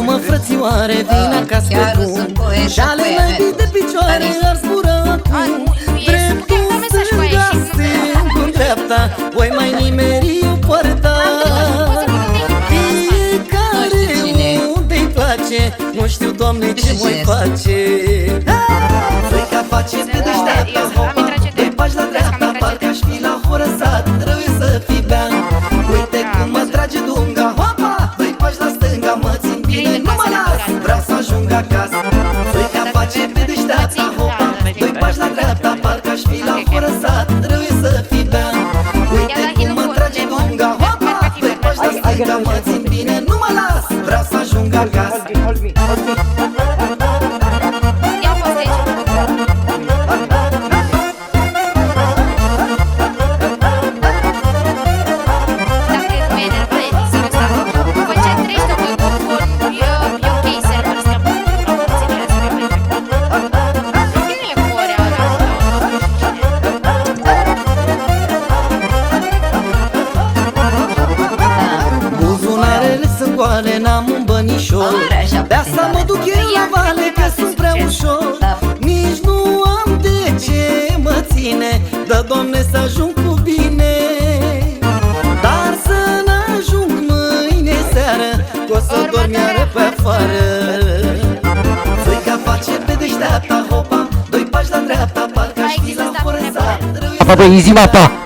mă frățioare, vin acasă pe drum și ale mele de picioare ar zbura acum. Dreptul, stânga, stângul, dreapta, voi mai nimeri o poarta. Fiecare unde-i place, nu știu, Doamne, ce voi face. Frica face pe deșteapta, hopa, doi pași la dreapta, parcă-aș fi la Horăsat, trebuie să fii bea. Uite cum mă trage dunga, hopa, doi pași la stânga, mă țin bine, nu mă las, vreau să ajung acasă. Frica face pe deșteapta, hopa, doi pași la dreapta, parcă-aș fi la Horăsat, trebuie să fii bea. Uite cum mă trage dunga, hopa, doi pași la stânga, mă țin bine, nu mă las, vreau să ajung acasă. N-am un bănișor, de asta mă duc eu la vale, că sunt prea ușor. Nici nu am de ce mă ține, dă, Doamne, să ajung cu bine. Dar să n-ajung mâine seară, că o să dorm iară pe afară. Frica face pe deșteapta, hopa, doi pași la dreapta, parcă-aș fi la Horăsat. Apa, băi, zi-mă, apa!